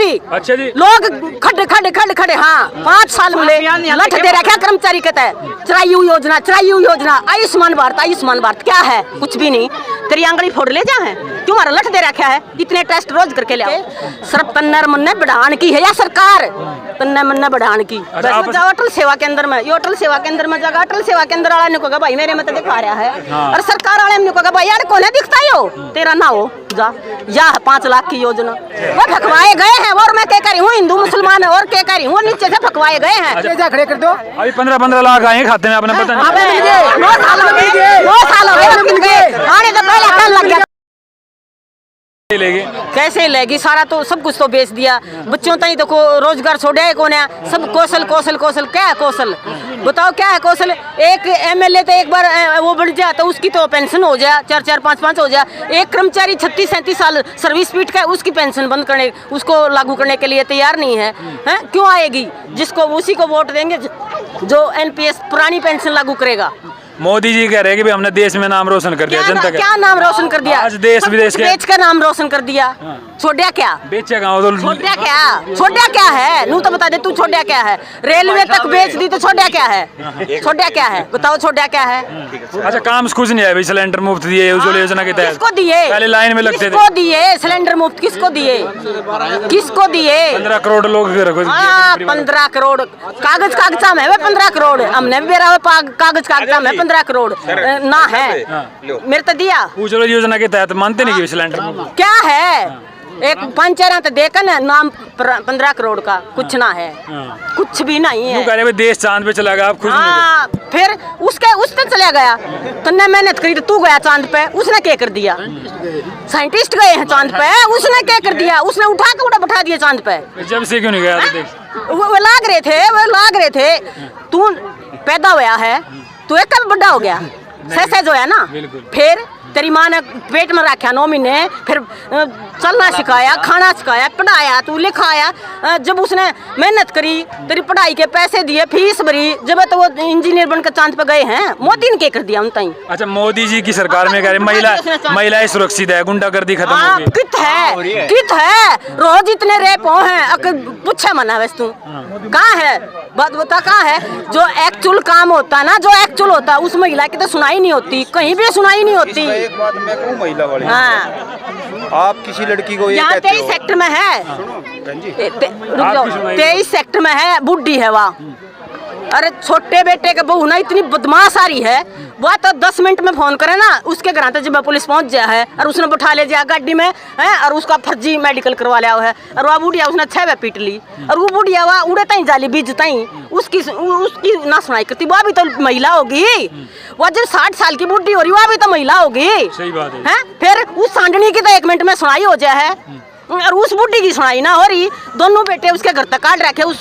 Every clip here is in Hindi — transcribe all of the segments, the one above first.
भी। अच्छा जी। लोग खड़े खड़े खड़े खड़े, हाँ 5 साल मिले लठ दे रखा कर्मचारी कहता है चिरायु योजना, आयुष्मान भारत क्या है? कुछ भी नहीं। तेरी आंगली फोड़ ले जा है, क्यों मारा लठ दे रखा है? इतने टेस्ट रोज करके ले आओ। सिर्फ तन्नर मन्ने बढ़ान की है या सरकार तन्ने मन्ने बढ़ान की। जाओ अटल सेवा केंद्र में, ये अटल सेवा केंद्र में जाकर अटल सेवा केंद्र वाला ने कहा भाई मेरे में तो दिखा रहा है, और सरकार वाले ने कहा भाई यार कौन है दिखता हो तेरा ना हो जा या 5 लाख की योजना वो फकवाए गए हैं। और मैं क्या करी हूँ, हिंदू मुसलमान है और क्या करी हूँ, नीचे से फकवाए गए हैं। खड़े कर दो। अभी 15 लाख आए खाते में, आपने पता नहीं 2 साल हो गए आने तो पहले कल लग गया। लेगी कैसे लेगी? सारा तो सब कुछ तो बेच दिया। बच्चों तक देखो रोजगार छोड़ा है कौन है? सब कौशल कौशल कौशल। क्या है कौशल? बताओ क्या है कौशल? एक एमएलए तो एक बार वो बढ़ जाए तो उसकी तो पेंशन हो जाए 4-4 5-5 हो जाए। एक कर्मचारी 36-37 साल सर्विस पीट का उसकी पेंशन बंद करने, उसको लागू करने के लिए तैयार नहीं है, हैं? क्यों आएगी? जिसको उसी को वोट देंगे जो एनपीएस पुरानी पेंशन लागू करेगा। मोदी जी कह रहे हैं कि हमने देश में नाम रोशन कर दिया। जनता क्या नाम रोशन कर दिया? आज देश विदेश के बेच का नाम रोशन कर दिया। छोड़िया क्या? बेचेगा छोड़िया क्या? छोड़िया क्या है? नू तो बता दे तू, छोड़िया क्या है? रेलवे तक बेच दी तो छोड़िया क्या है? छोड़िया क्या है? बताओ छोड़िया क्या है? अच्छा काम कुछ नहीं है भाई, सिलेंडर मुफ्त दिए उज्ज्वला योजना के तहत। किसको दिए? पहले लाइन में लगते थे। किसको दिए सिलेंडर मुफ्त? किसको दिए? किसको दिए? 15 करोड़ लोग 15 करोड़ कागज कागजा में 15 करोड़ हमने भी बेरा कागज कागजा में 15 करोड़ ना है मेरे तो दिया। उज्ज्वला योजना के तहत मानते नहीं कि सिलेंडर क्या है? एक पंचर तो देखा ना नाम 15 करोड़ का कुछ ना है, कुछ भी नहीं है। कह रहे देश चांद पे चला गया, आप खुश नहीं? फिर उसने चला गया, तन्ने मेहनत करी तो तू गया चांद पे, उसने क्या कर दिया? साइंटिस्ट गए हैं चांद पे, उसने क्या कर दिया? उसने उठा के बैठा दिया चांद पे। जब से क्यों नहीं गया? वो लाग रहे थे। तू पैदा हुआ है, तू एक कब बड़ा हो गया? सह जो है ना। फिर तेरी माँ ने पेट में रखा 9 महीने, फिर चलना सिखाया, खाना सिखाया, पढ़ाया, तू लिखाया। जब उसने मेहनत करी, तेरी पढ़ाई के पैसे दिए, फीस भरी, जब तो वो इंजीनियर बनकर चांद पे गए हैं। मोदी ने क्या कर दिया उन ताई? अच्छा मोदी जी की सरकार में कह रहे महिलाएं सुरक्षित है, गुंडागर्दी खत्म हो गई। कित है रोज इतने रेप हो हैं, पूछे मना वैसे तू कहाँ है? बात बता कहाँ है? जो एक्चुअल काम होता है ना, जो एक्चुअल होता है उस महिला की तो सुनाई नहीं होती, कहीं भी सुनाई नहीं होती। एक बात मैं कहूँ महिला वाली, आप किसी लड़की को यहाँ 23 सेक्टर में है, 23 सेक्टर में है, बुढ़ी है वहाँ। अरे छोटे बेटे के बहू ना इतनी बदमाश आ रही है, वह तो 10 मिनट में फोन करे ना उसके घर तक जब पुलिस पहुंच जाए है, और उसने बैठा ले जाया गाड़ी में है, और उसका फर्जी मेडिकल करवा लिया है। और वह बुढ़िया उसने 6 बार पीट ली, और वो बुढ़िया वह उड़े तई जाली बीज तई उसकी ना सुनाई करती। वह भी तो महिला होगी, वह जब 60 साल की बुढ़ी हो रही वह भी तो महिला होगी। सही बात है। फिर उस सांडनी की तो 1 मिनट में सुनाई हो जाए है, और उस बुढ़ी की सुनाई ना हो रही। दोनों बेटे उसके घर तक काट रखे, उस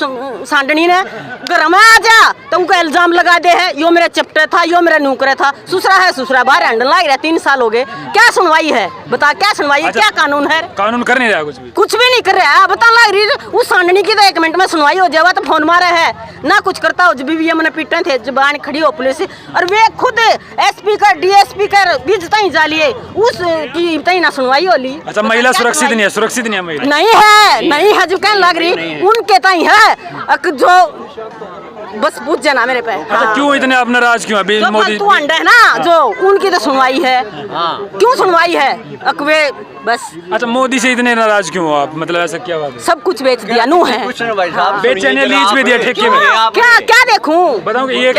सांडनी ने घर में आ जा तो उनको इल्जाम लगा दे है, यो मेरा चपटे था, यो मेरा नौकर था, ससुरा है ससुरा बाहर हैंडल ला रहा। 3 साल हो गए, क्या सुनवाई है? बता क्या सुनवाई है? क्या कानून है? कानून कर नहीं रहा, कुछ भी नहीं कर रहा। बता लग रही उस सांडनी की तो 1 मिनट में सुनवाई हो जाए, तो फोन मारा है ना कुछ करता हो। जब भी हमने पीटे थे जबान खड़ी हो पुलिस, और वे खुद एसपी का डीएसपी कर बीज तई जालिए उस की तई ना सुनवाई होली। अच्छा महिला सुरक्षित नहीं है? सुरक्षित नहीं है जो कहने लग रही उनके ताई है जो बस पूछ जाना मेरे पे। अच्छा क्यों इतने अपना राज क्यों अभी मोदी तू अंडा है ना, जो उनकी तो सुनवाई है। क्यों सुनवाई है? अकवे बस। अच्छा मोदी से इतने नाराज क्यों हो आप? मतलब ऐसा क्या बात है? सब कुछ बेच दिया नू है, बेचे ने लीज पे दिया ठेके में। क्या देखूं? बताओ ये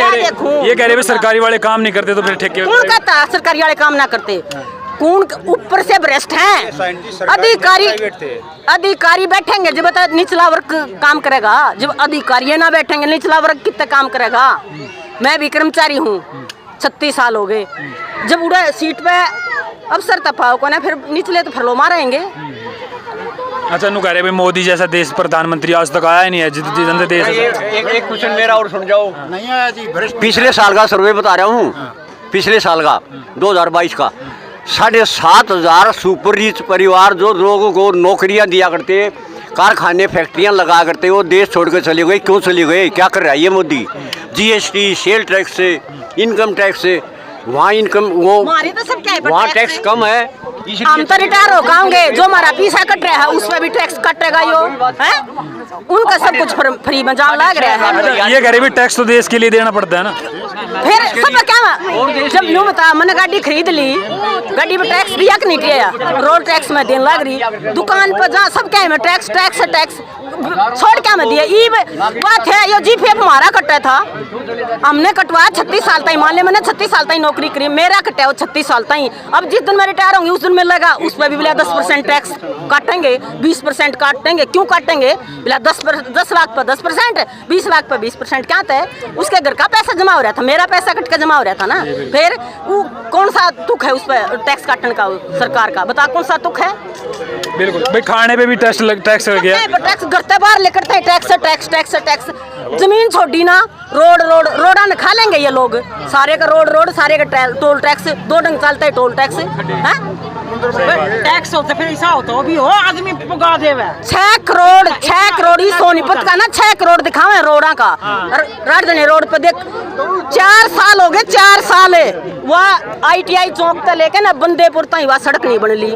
कह रहे सरकारी वाले काम नहीं करते तो फिर ठेके। कौन कहता सरकारी वाले काम ना करते? कौन ऊपर से भ्रष्ट हैं? अधिकारी बैठेंगे जब बता निचला वर्ग काम करेगा, जब अधिकारी ना बैठेंगे निचला वर्ग कितना काम करेगा? मैं भी कर्मचारी हूँ, 36 साल हो गए। जब उड़े सीट पे अफसर तपाओ को ना, फिर निचले तो फरलो मारेंगे। अच्छा नु कह रहे भाई मोदी जैसा देश प्रधानमंत्री आज तक आया नहीं है जितने देश। एक क्वेश्चन मेरा और सुन जाओ। नहीं आया जी। पिछले साल का सर्वे बता रहा हूँ, पिछले साल का 2022 का 7,500 सुपर रिच परिवार जो लोगों को नौकरियां दिया करते, कारखाने फैक्ट्रियां लगा करते, वो देश छोड़ कर चले गए। क्यों चले गए? क्या कर रहा है ये मोदी? जीएसटी, सेल टैक्स से, इनकम टैक्स से वहाँ इनकम वो हमारी तो सब क्या है, वहाँ टैक्स टैक्स है। कम है, हम इसलिए तो रिटायर हो गाओगे, जो हमारा पैसा कट रहा है उस पर भी टैक्स कटेगा यो है। उनका सब कुछ फ्री में जान लग रहा है। ये गरीबी टैक्स तो देश के लिए देना पड़ता है ना। फिर सब क्या जब यूँ बता मैंने गाड़ी खरीद ली, गाड़ी में टैक्स दिया कि नहीं दिया, रोड टैक्स में देने लग रही, दुकान पर जा सब क्या है टैक्स टैक्स टैक्स छोड़ क्या में दिया। ई बात है ये जीपीएफ हमारा कटा था, हमने कटवाया 36 साल तक, मान ले मैंने 36 साल तक नौकरी करी, मेरा कटा वो 36 साल तक। अब जिस दिन मैं रिटायर होंगी उस दिन मिलेगा, उस पर भी बोला 10% टैक्स काटेंगे, 20% काटेंगे। क्यों काटेंगे? बोला 10 लाख पर 10%, 20 लाख पर 20%। क्या था? उसके घर का पैसा जमा हो रहा था, मेरा पैसा कट के जमा हो रहा था ना। फिर वो कौन सा तुक है उस पर टैक्स काटने का सरकार का? बता कौन सा तुक है? बिल्कुल भाई, खाने पे भी टैक्स लग गया। टैक्स करते बाहर लेकर टैक्स टैक्स टैक्स टैक्स। जमीन छोड़ी ना, रोडा न खा लेंगे ये लोग, सारे का रोड सारे का टोल टैक्स, 2 ढंग चलता है टोल टैक्स है। टैक्स होता फिर ऐसा होता वो भी हो आदमी पुगा देवे 6 करोड़ ही सोनीपत का ना, 6 करोड़ दिखावे रोडा का। राजधानी रोड पे देख 4 साल हो गए, 4 साल वह ITI चौक तक लेके ना बंदेपुर तक वह सड़क नहीं बन ली।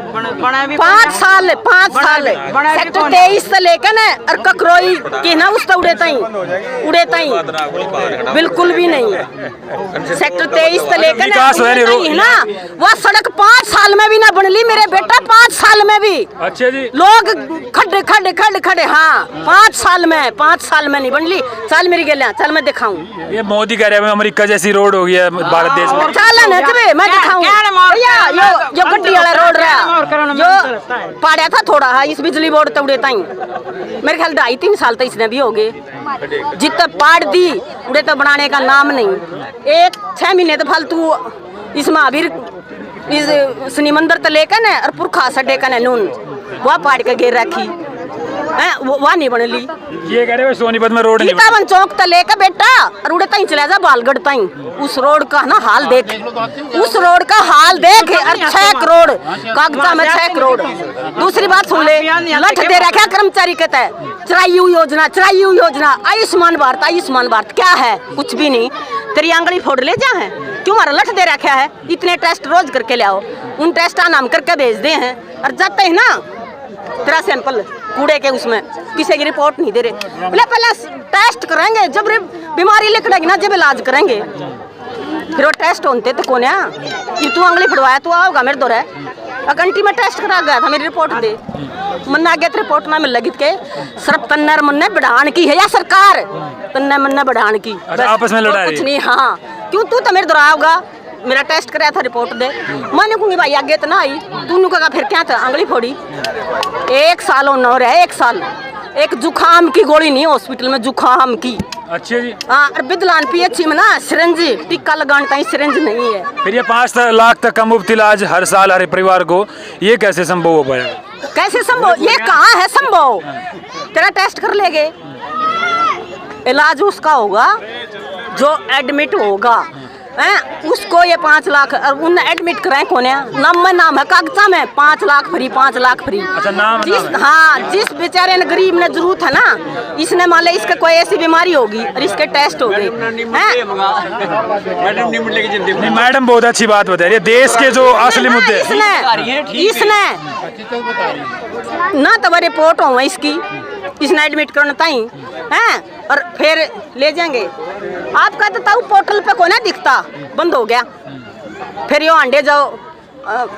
5 साल सेक्टर 23 से लेके ना और ककरोई की ना उस उड़े तई बिल्कुल भी नहीं। सेक्टर 23 से लेकर ना वह सड़क 5 साल में भी ना बन ली मेरे बेटा, 5 साल में भी। अच्छा जी, लोग खड़े हाँ 5 साल में नहीं बन ली। चल मेरी गलियां चल मैं दिखाऊं। ये मोदी कह रहे हैं अमेरिका जैसी रोड हो गई है भारत देश में। चल ना जबे मैं दिखाऊं भैया, यो गड्डी वाला रोड रहा जो पाड़ा था थोड़ा है इस बिजली बोर्ड तोड़े ताई, मेरे ख्याल 2.5-3 साल तक इसने भी हो गए। जितना पाड़ दी उड़े तो बनाने का नाम नहीं। 6 महीने तो फालतू इस महावीर इस शनि मंदिर तो लेकर न और पुरखा सड्डे का नून वह पाड़ के गिर रखी है, वह नहीं बन ली। ये कह रहे हो सोनीपत में रोड नहीं गीतावन चौक तो लेकर बेटा और उड़े तई चला जा बालगढ़ तई, उस रोड का ना हाल देख, उस रोड का हाल देख। और 6 करोड़ कागजा में 6 करोड़। दूसरी बात सुन ले, लठ दे रखा कर्मचारी के तहत चिरायु योजना, आयुष्मान भारत क्या है? कुछ भी नहीं। तेरी आंगली फोड़ ले जा है, क्यों मारा लठ दे रखा है? इतने टेस्ट रोज करके ले आओ, उन टेस्ट का नाम करके भेज दे हैं और जाते हैं ना तेरा सैंपल कूड़े के उसमें किसी की रिपोर्ट नहीं दे रहे। बोले पहले टेस्ट करेंगे, जब बीमारी लिखड़ेगी ना जब इलाज करेंगे। फिर वो टेस्ट होते तो कौन है? तू आंगली फड़वाया तू आओगा मेरे दौरे घंटी में टेस्ट करा गया था, मेरी रिपोर्ट दे मन्ना गया तो रिपोर्ट ना मिल लगी के सिर्फ तन्नर मन्ने बढ़ान की है या सरकार तन्ने मन्ने बढ़ान की। आपस में लड़ाई कुछ नहीं। हाँ क्यों तू तो मेरे दौरा आओगा, मेरा टेस्ट कराया था रिपोर्ट दे। मैंने कहूँगी भाई आगे तो ना आई, तू कहा फिर क्या था आंगली फोड़ी। 1 साल होना हो रहा है, 1 साल। एक जुखाम की गोली नहीं हॉस्पिटल में, जुखाम की। अच्छा जी। हाँ और बिदलान PH में ना सिरंज टिक्का लगाने का सिरंज नहीं है। फिर ये 5 लाख तक का मुफ्त इलाज हर साल हर परिवार को, ये कैसे संभव हो पाएगा? कैसे संभव? ये कहाँ है संभव? तेरा टेस्ट कर लेंगे, इलाज उसका होगा जो एडमिट होगा हैं, उसको ये 5 लाख और उन एडमिट कराए कौन है? नाम है कागजा में 5 लाख फ्री, 5 लाख फ्री। अच्छा नाम जिस बेचारे ने गरीब ने जरूरत है ना, इसने मान ले इसका कोई ऐसी बीमारी होगी और इसके टेस्ट हो गए। मैडम बहुत अच्छी बात बता रही है, देश के जो असली मुद्दे इसने ना तो रिपोर्ट हो इसकी, इसने एडमिट करना ताई हैं और फिर ले जाएंगे। आपका तो ताऊ पोर्टल पे कोई ना दिखता, बंद हो गया। फिर यो अंडे जाओ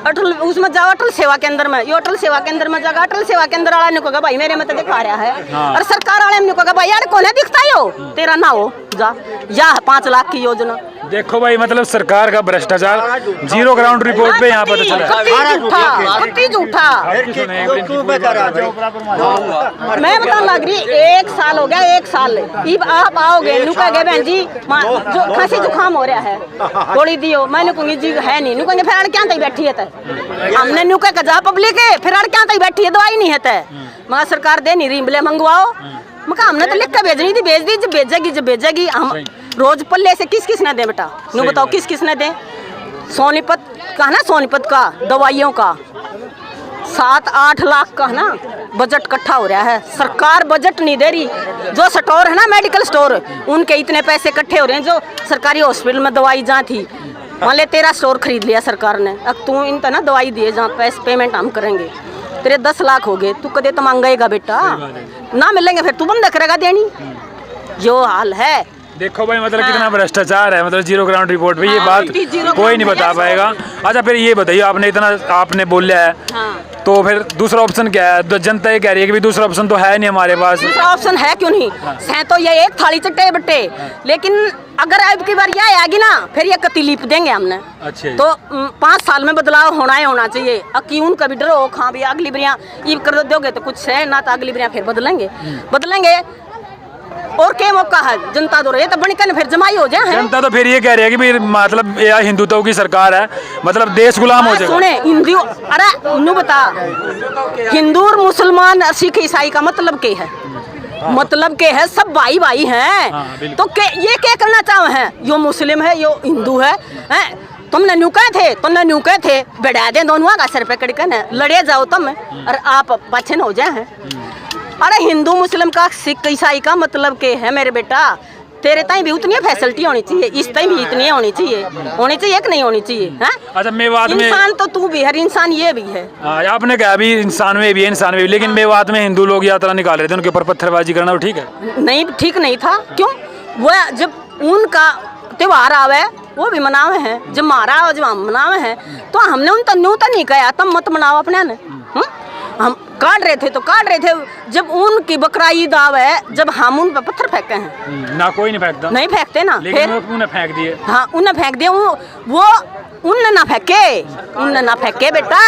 अटल उसमें जाओ, अटल सेवा केंद्र में, यो अटल सेवा केंद्र में जाओ, अटल सेवा केंद्र वाला ने कहा भाई मेरे में तो दिखा रहा है। हाँ। और सरकार वाले ने कहा भाई यार कौन है दिखता यो तेरा ना हो जा या 5 लाख की योजना। देखो भाई मतलब सरकार का भ्रष्टाचार 0 ग्राउंड रिपोर्ट पे यहाँ पता चला। झूठा मैं बता लग रही 1 साल हो गया, 1 साल आप आओगे नुका गए बहन जी जो खांसी जुकाम हो रहा है गोली दियो, मैंने कहूँगी जी है नहीं, नुकेंगे फिर क्या तक बैठी है हमने नुके का जा पब्लिक है फिर क्या तक बैठी है, दवाई नहीं है मगर सरकार दे नहीं रही, बोले मंगवाओ। मैं हमने तो लिख कर भेजनी थी, भेज दी जब भेजेगी। हम रोज पल्ले से किस ने दे बेटा, नु बताओ किस ने दे? सोनीपत का ना, सोनीपत का दवाइयों का 7-8 लाख का ना बजट इकट्ठा हो रहा है, सरकार बजट नहीं दे रही। जो स्टोर है ना मेडिकल स्टोर, उनके इतने पैसे इकट्ठे हो रहे हैं, जो सरकारी हॉस्पिटल में दवाई जहाँ थी मान ले तेरा स्टोर खरीद लिया सरकार ने, अब तू इन ना दवाई दिए जहाँ पैसे पेमेंट हम करेंगे, तेरे 10 लाख हो गए, तू कदे तो मांगेगा बेटा, ना मिलेंगे फिर तू बंद करेगा देनी। जो हाल है देखो भाई, मतलब कितना भ्रष्टाचार है, मतलब जीरो ग्राउंड रिपोर्ट पे ये हाँ, बात जीरो कोई नहीं ग्राउंड बता पाएगा। अच्छा फिर ये बताइए, आपने इतना आपने बोला है, हाँ। तो फिर दूसरा ऑप्शन क्या है? तो जनता ये कह रही है कि भी दूसरा ऑप्शन तो है नहीं हमारे पास। दूसरा ऑप्शन है क्यों नहीं, है तो ये एक थाली चट्टे बट्टे, लेकिन अगर अब की बार ये आएगी ना फिर ये कति लीप देंगे हमने। अच्छा तो 5 साल में बदलाव होना ही होना चाहिए। क्यों कभी डरो खा भी अगली बरियाँ ईब कर दोगे तो कुछ है ना, तो अगली बरियाँ फिर बदलेंगे और क्या मौका है जनता दो रही है तो बणकन फिर जमाई हो जाए। जनता तो फिर ये कह रही है कि भी मतलब यह हिंदुत्व की सरकार है, मतलब देश गुलाम हो जाएगा। सुने हिंदू, अरे उन्हें बता, हिंदू और मुसलमान सिख ईसाई का मतलब क्या है? मतलब के है सब भाई भाई हैं। हाँ, तो ये क्या करना चाहे हैं, यो मुस्लिम है यो हिंदू है, तुमने न्यूके थे बढ़ा दे दोनों का सर पे कड़कन लड़े जाओ तुम और आप पाछे न हो जाए हैं। अरे हिंदू मुस्लिम का सिख ईसाई का मतलब के है मेरे बेटा, तेरे ताई भी उतनी फैसिलिटी होनी चाहिए, इस ताई भी इतनी होनी चाहिए कि नहीं होनी चाहिए है? अच्छा मेवात में इंसान तो तू भी, हर इंसान ये भी है। आपने कहा अभी इंसान में भी है, इंसान में भी, लेकिन मेवात में हिंदू लोग यात्रा निकाल रहे थे, उनके ऊपर पत्थरबाजी करना वो ठीक है? नहीं ठीक नहीं था। क्यों? वो जब उनका त्योहार आवे वो भी मनावे हैं, जब मारा जब हम मनावे हैं तो हमने उन तन्नू तो नहीं कहा तुम मत मनाओ अपने ने। हम काट रहे थे तो काट रहे थे, जब उनकी बकरा ईद आवे जब हम उन पर पत्थर फेंके हैं ना, कोई नहीं फेंकता, नहीं फेंकते ना, लेकिन फिर उन्हें फेंक दिए। हाँ उन्हें फेंक दिए, वो उन्हें ना फेंके बेटा,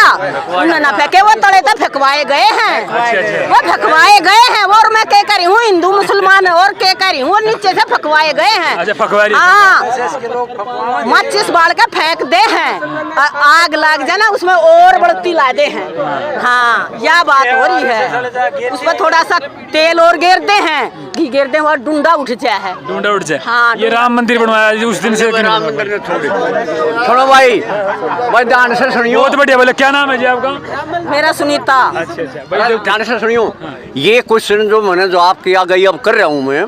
उन्हें ना फेंके, वो तले तक फेंकवाए गए हैं। वो फेंकवाए गए हैं, वो और मैं क्या कह रही हूँ हिंदू मुसलमान और क्या कह रही हूँ, नीचे से फेंकवाए गए हैं। अच्छा फकवा रही है। हाँ माचिस बाल के फेंक दे हैं, आग लग जाए ना उसमें और बढ़ती ला दे हैं। हाँ यह बात हो रही है, उसमें थोड़ा सा तेल और गिर दे हैं, घी गिर दे और डूंडा उठ जाए है, डूंडा उठ जाए। हाँ, ये राम मंदिर बनवाया उस दिन से राम मंदिर ने छोड़ो भाई ध्यान से सुनियो। बहुत बढ़िया। बोले क्या नाम है जी आपका? मेरा सुनीता। अच्छा भाई ध्यान से सुनियो, ये क्वेश्चन जो मैंने जो आप किया गई अब कर रहा हूँ मैं,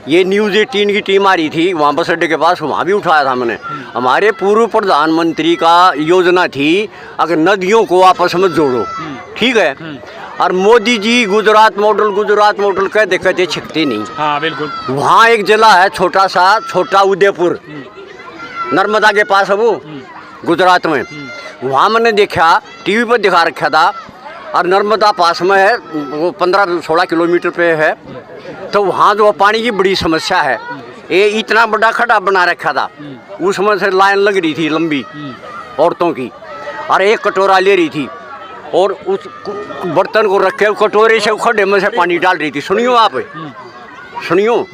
ये न्यूज़ 18 की टीम आ रही थी वहाँ बस अड्डे के पास, वहाँ भी उठाया था मैंने। हमारे पूर्व प्रधानमंत्री का योजना थी अगर नदियों को आपस में जोड़ो, ठीक है, और मोदी जी गुजरात मॉडल कहते कहते छिकते नहीं। हाँ बिल्कुल। वहाँ एक जिला है छोटा उदयपुर, नर्मदा के पास है वो, गुजरात में। वहाँ मैंने देखा टीवी पर दिखा रखा था, और नर्मदा पास में है, वो 15-16 किलोमीटर पे है, तो वहाँ जो पानी की बड़ी समस्या है। ये इतना बड़ा खड्डा बना रखा था, उसमें से लाइन लग रही थी लंबी औरतों की, और एक कटोरा ले रही थी और उस बर्तन को रखे कटोरे से खड्डे में से पानी डाल रही थी। सुनियो आप, सुनियो।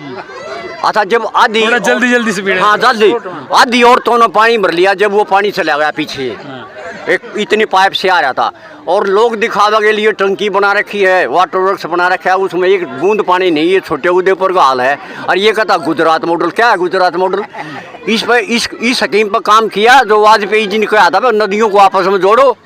अच्छा जब आधी जल्दी से हाँ जल्दी आधी औरतों ने पानी भर लिया, जब वो पानी चला गया पीछे एक इतनी पाइप से आ रहा था, और लोग दिखावा के लिए टंकी बना रखी है, वाटर वर्क्स बना रखा है, उसमें एक बूंद पानी नहीं। ये छोटे उदयपुर का हाल है। और ये कहता गुजरात मॉडल, क्या है गुजरात मॉडल? इस पर इस स्कीम पर काम किया जो वाजपेयी जी ने कहा था, नदियों को आपस में जोड़ो,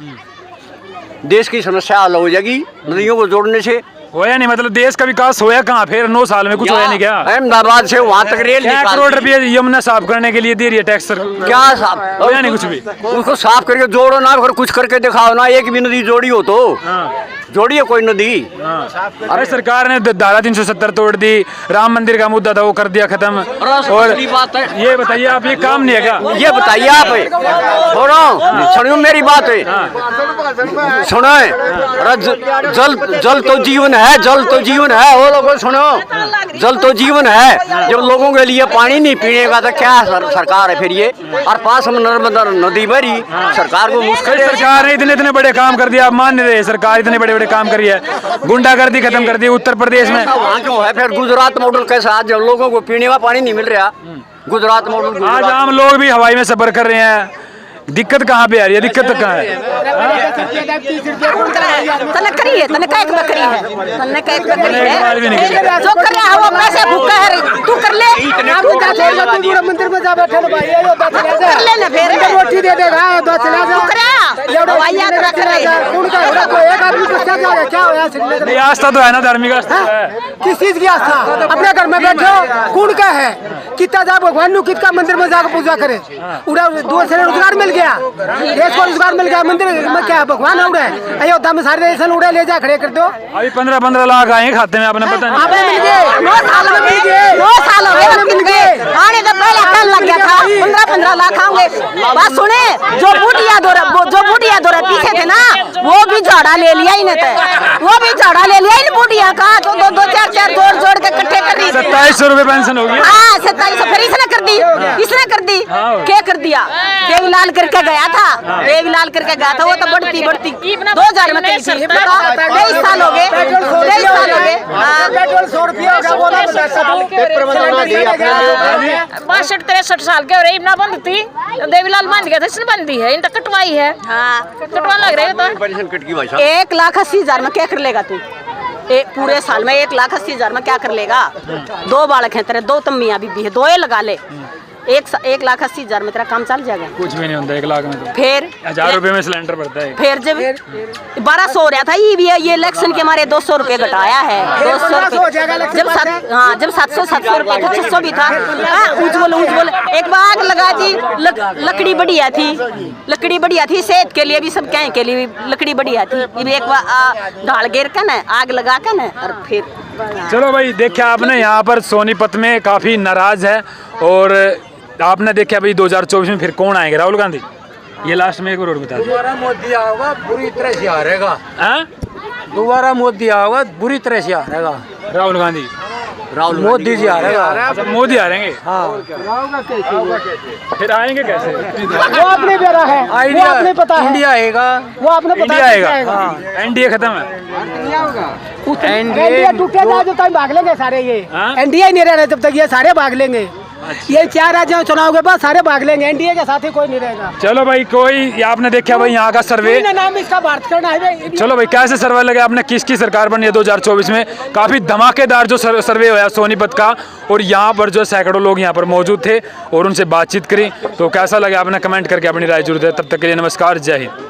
देश की समस्या हल हो जाएगी नदियों को जोड़ने से। होया नहीं, मतलब देश का विकास होया कहाँ? फिर 9 साल में कुछ होया नहीं क्या? अहमदाबाद से वहाँ तक रेल 1 करोड़ रुपये यमुना साफ करने के लिए दे रही है टैक्स सर, क्या साफ होया नहीं कुछ भी? उसको साफ करके जोड़ो ना, अगर कुछ करके दिखाओ ना, एक भी नदी जोड़ी हो तो जोड़िए कोई नदी। अरे सरकार ने धारा 370 तोड़ दी, राम मंदिर का मुद्दा था वो कर दिया खत्म। और बात है, ये बताइए आप, ये काम नहीं है क्या? ये बताइए आप, छोड़ो सुनियो मेरी बात है, सुनो जल तो जीवन है, जल तो जीवन है। वो लोगों सुनो, जल तो जीवन है, जब लोगों के लिए पानी नहीं पीने का तो क्या सरकार है फिर ये? और पास में नर्मदा नदी भरी, सरकार को मुश्किल। सरकार ने इतने बड़े काम कर दिया, आप मान नहीं रहे? सरकार इतने बड़े काम करी है, गुंडागर्दी खत्म कर दी उत्तर प्रदेश में। वहाँ क्यों है फिर गुजरात मॉडल कैसा? आज जब लोगों को पीने का पानी नहीं मिल रहा, गुजरात मॉडल। आज आम लोग भी हवाई में सफर कर रहे हैं, दिक्कत कहाँ पे आ रही है? दिक्कत तो कहाँ है? तने करी है, तने का एक बकरी है, तने का एक बकरी है, जो कर रहा है वो पैसे भूखा है, तू कर ले, पूरा मंदिर में जा बैठे ना भाई, ये कर ले ना फिर रोटी दे देगा, 2 चला जा हवाई यात्रा कर रहे हैं। उनका कोई एक आदमी क्या होया श्रीनगर नहीं, आस्था तो है ना, धार्मिक आस्था है। किस चीज की आस्था? अपने घर में बैठे हो, कौन का है? कितना जा भगवान नु कितना मंदिर में जाकर पूजा करे? उड़ा दूर से रोजगार मिल गया, देश को रोजगार मिल गया, मंदिर में क्या भगवान उड़े? अयोध्या में सारे देश उड़े ले जा खड़े कर दो। अभी 15-15 लाख आए खाते में, आपने पता नहीं। अबे मिल गए, 9 साल में मिल गए, 9 साल हो गए मिल गए। आने तो पहले कल लग गया था, 15-15 लाख आएंगे। बात सुने, जो बुढ़िया दौरा पीछे थे ना, वो भी झाड़ा ले लिया इन्हें, वो भी झाड़ा ले लिया इन बुढ़िया का, तो 2-2 4-4 जोड़ के इकट्ठे कर रही। 2700 रुपए पेंशन होगी। हाँ 2700, फिर इसने कर दी, क्या कर दिया? देवीलाल करके गया था, देवीलाल करके गया था, वो तो बढ़ती 2000 में 23 साल हो गए, 23 साल हो गए। पेट्रोल 100 रुपया हो गया, वो ना बताता तू। 62-63 साल के हो रही ना बंद थी, देवीलाल बंद गया था, इसने बंदी है, इन तक कटवाई है। हाँ कटवा लग रही है तो पेंशन कट की भाई साहब। 1,80,000 में क्या कर लेगा तू? पूरे साल में 1,80,000 में क्या कर लेगा? 2 बालक हैं तेरे, 2 मियाँ बीबी है, 2 लगा ले, 1,80,000 में तेरा काम चल जाएगा। कुछ भी नहीं होता 1 लाख में तो। फिर 1000 रुपए में सिलेंडर पड़ता है। फिर जब 1200 हो रहा था, ये इलेक्शन के हमारे 200 रुपए घटाया है, 200 रुपए। जब 700 रुपए था, 600 भी था। उज्जवल एक बाग लगा दी, लकड़ी बढ़िया थी, सेहत के लिए भी, सब कहें के लिए भी लकड़ी बढ़िया थी। ये एक बार ढाल गिर कर न, आग लगा कर न, और फिर चलो भाई, देखा आपने यहाँ पर सोनीपत में काफी नाराज है, और आपने देखा भाई 2024 में फिर कौन आएगा? राहुल गांधी। ये लास्ट में एक बार और बता दो। दोबारा मोदी आएगा, बुरी तरह से हारेगा। हाँ? दोबारा मोदी आएगा, बुरी तरह से हारेगा। राहुल गांधी, मोदी जी हारेगा। अच्छा, मोदी हारेंगे। हाँ, फिर आएंगे कैसे? वो आपने बेरा है, वो आपने पता है। इंडिया आएगा, वो आपने पता इंडिया है। आएगा। एनडीए खत्म है। इंडिया टूटेगा जब तक भाग लेंगे सारे ये। हाँ? एनडीए ही नहीं रहना जब तक, ये सारे भाग लेंगे। ये 4 राज्यों चुनाव के बाद सारे भाग लेंगे, एनडीए के साथ ही कोई नहीं रहेगा। चलो भाई, कोई आपने देखा भाई यहाँ का सर्वे, नाम इसका भारत करना है। चलो भाई कैसे सर्वे लगे आपने, किसकी सरकार बनी है 2024 में? काफी धमाकेदार जो सर्वे हुआ सोनीपत का, और यहाँ पर जो सैकड़ों लोग यहाँ पर मौजूद थे और उनसे बातचीत करी। तो कैसा लगे आपने कमेंट करके अपनी राय जरूर दें। तब तक के लिए नमस्कार, जय हिंद।